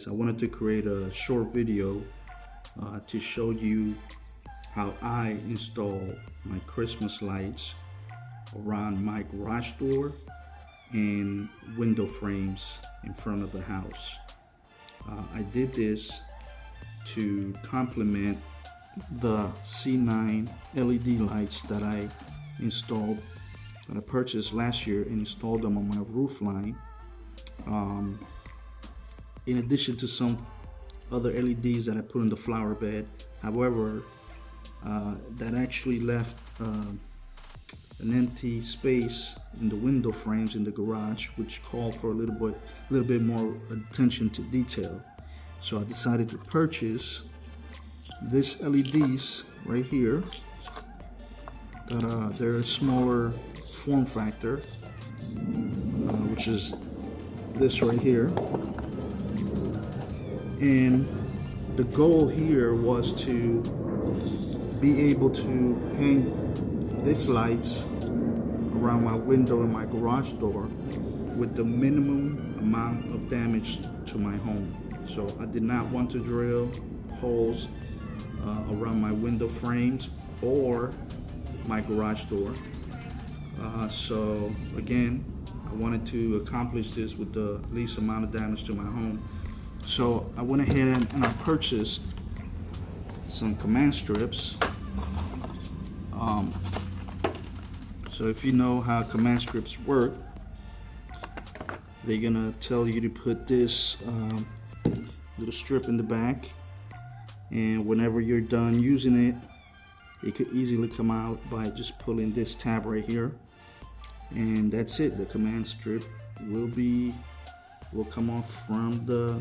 I wanted to create a short video to show you how I install my Christmas lights around my garage door and window frames in front of the house. I did this to complement the C9 LED lights that I purchased last year and installed them on my roof line. In addition to some other LEDs that I put in the flower bed. However, that actually left an empty space in the window frames in the garage, which called for a little bit more attention to detail. So I decided to purchase this LEDs right here. That they're a smaller form factor, which is this right here. And the goal here was to be able to hang these lights around my window and my garage door with the minimum amount of damage to my home. So I did not want to drill holes around my window frames or my garage door. So again, I wanted to accomplish this with the least amount of damage to my home. So I went ahead and I purchased some command strips. So if you know how command strips work, they're gonna tell you to put this little strip in the back, and whenever you're done using it, it could easily come out by just pulling this tab right here, and that's it. The command strip will come off from the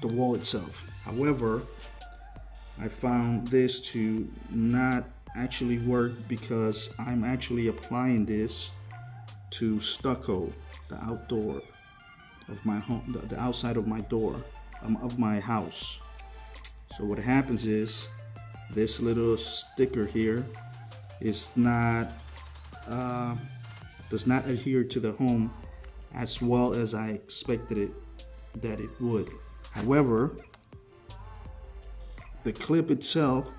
wall itself. However, I found this to not actually work because I'm actually applying this to stucco, the outdoor of my home, the outside of my door of my house. So what happens is this little sticker here is not does not adhere to the home as well as I expected it that it would. However, the clip itself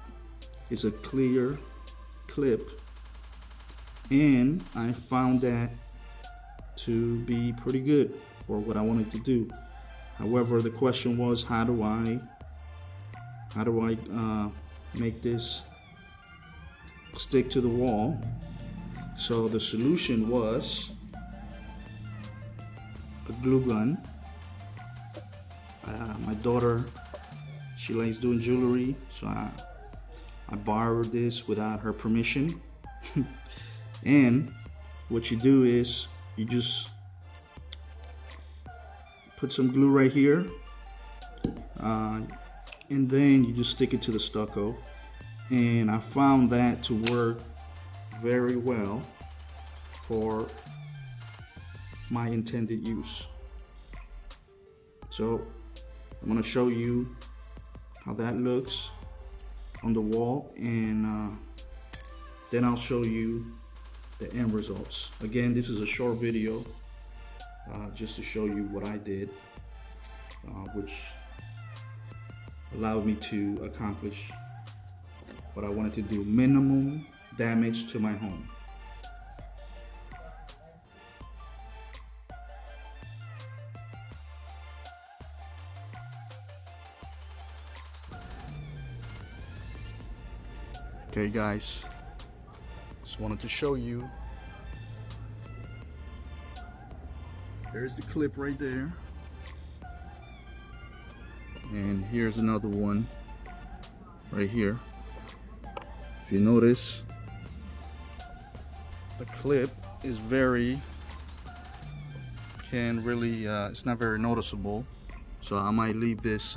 is a clear clip, and I found that to be pretty good for what I wanted to do. However, the question was, how do I make this stick to the wall? So the solution was a glue gun. My daughter, she likes doing jewelry, so I borrowed this without her permission. And what you do is you just put some glue right here, and then you just stick it to the stucco. And I found that to work very well for my intended use. So I'm going to show you how that looks on the wall, and then I'll show you the end results. Again, this is a short video just to show you what I did, which allowed me to accomplish what I wanted to do: minimum damage to my home. Okay guys, just wanted to show you. There's the clip right there, and here's another one right here. If you notice, the clip is it's not very noticeable, so I might leave this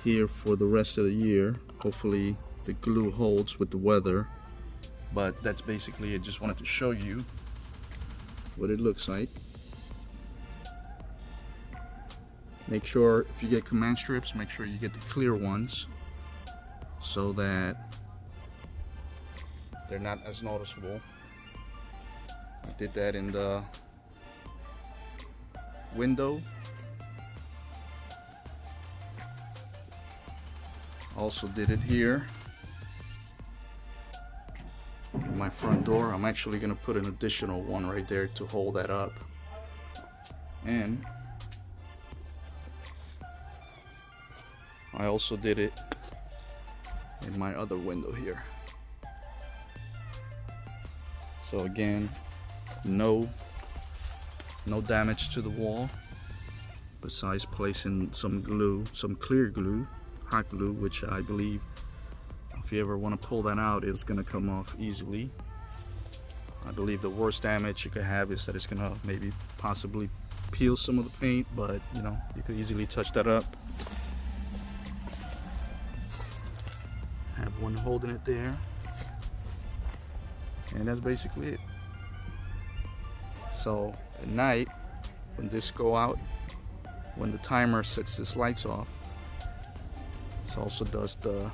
here for the rest of the year. Hopefully the glue holds with the weather, but that's basically it. Just wanted to show you what it looks like. Make sure if you get command strips, make sure you get the clear ones so that they're not as noticeable. I did that in the window Also did it here. My front door. I'm actually gonna put an additional one right there to hold that up. And I also did it in my other window here. So again, no damage to the wall, besides placing some glue, some clear glue, hot glue, which I believe if you ever want to pull that out, it's going to come off easily. I believe the worst damage you could have is that it's going to maybe possibly peel some of the paint, but you know, you could easily touch that up. Have one holding it there, and that's basically it. So at night, when this go out, when the timer sets this lights off, this also does the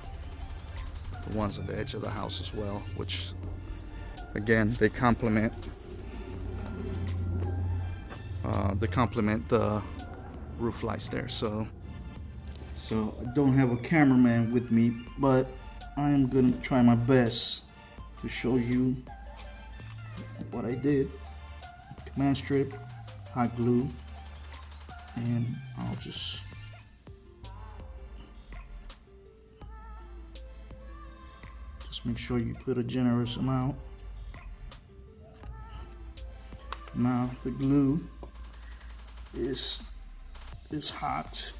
ones at the edge of the house as well, which again they complement the roof lights there. So I don't have a cameraman with me, but I am gonna try my best to show you what I did. Command strip, hot glue, and I'll just make sure you put a generous amount. Now the glue is hot,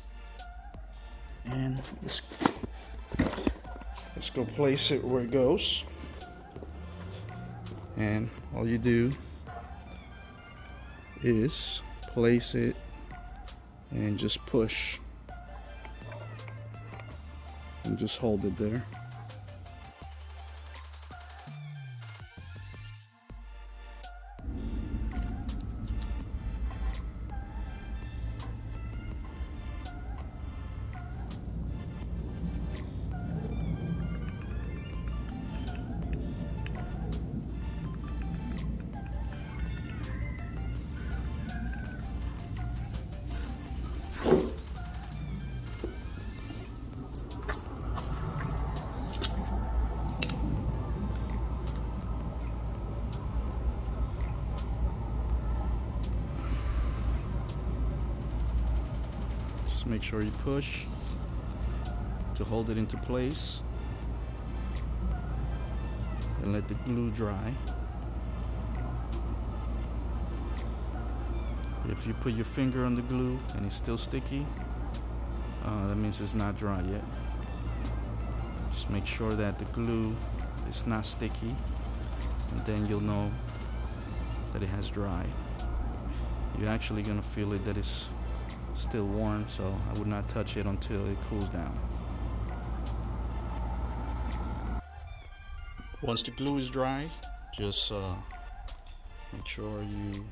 and let's go place it where it goes. And all you do is place it and just push and just hold it there. Just make sure you push to hold it into place and let the glue dry. If you put your finger on the glue and it's still sticky, that means it's not dry yet. Just make sure that the glue is not sticky, and then you'll know that it has dried. You're actually gonna feel it that it's still warm, so I would not touch it until it cools down. Once the glue is dry, just make sure you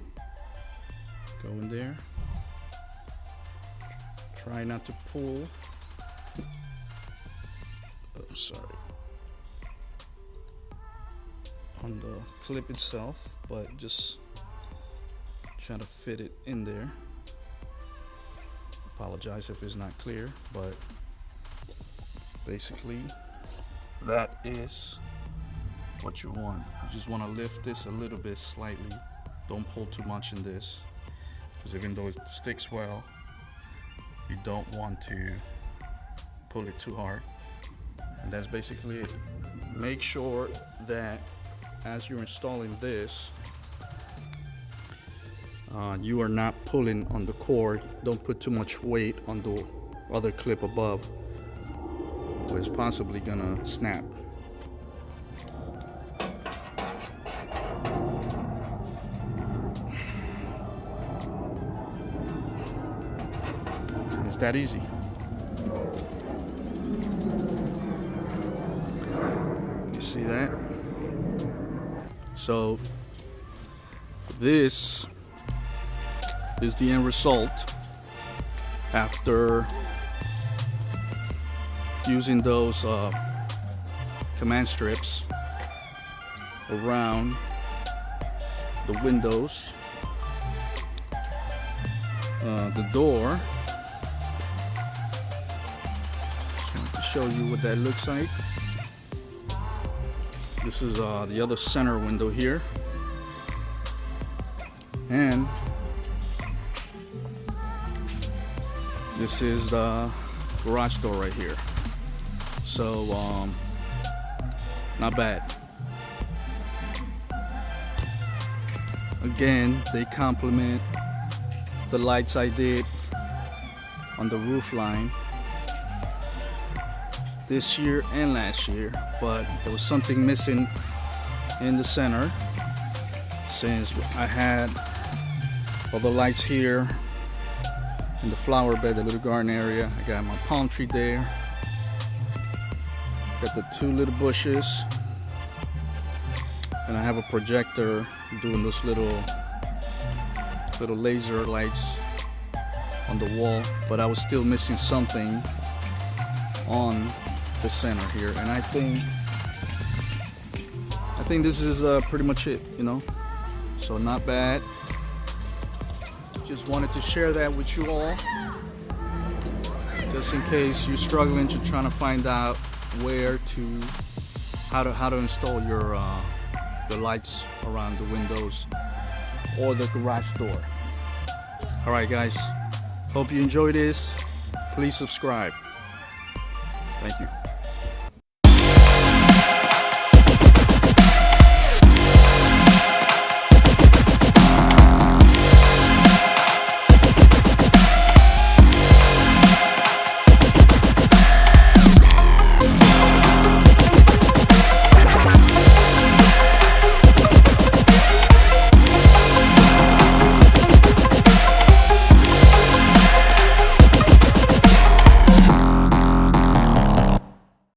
go in there. Try not to pull. Oh, sorry. On the clip itself, but just try to fit it in there. Apologize if it's not clear, but basically that is what you want. You just want to lift this a little bit slightly. Don't pull too much in this, because even though it sticks well, you don't want to pull it too hard. And that's basically it. Make sure that as you're installing this, you are not pulling on the cord. Don't put too much weight on the other clip above, or it's possibly gonna snap. It's that easy. You see that? So this is the end result after using those command strips around the windows, the door. Just want to show you what that looks like. This is the other center window here, and this is the garage door right here. So not bad. Again, they complement the lights I did on the roof line this year and last year, but there was something missing in the center, since I had all the lights here in the flower bed, the little garden area. I got my palm tree there, got the 2 little bushes, and I have a projector doing those little laser lights on the wall, but I was still missing something on the center here, and I think this is pretty much it, you know. So not bad. Just wanted to share that with you all, just in case you're struggling to trying to find out how to install your the lights around the windows or the garage door. All right, guys. Hope you enjoy this. Please subscribe. Thank you.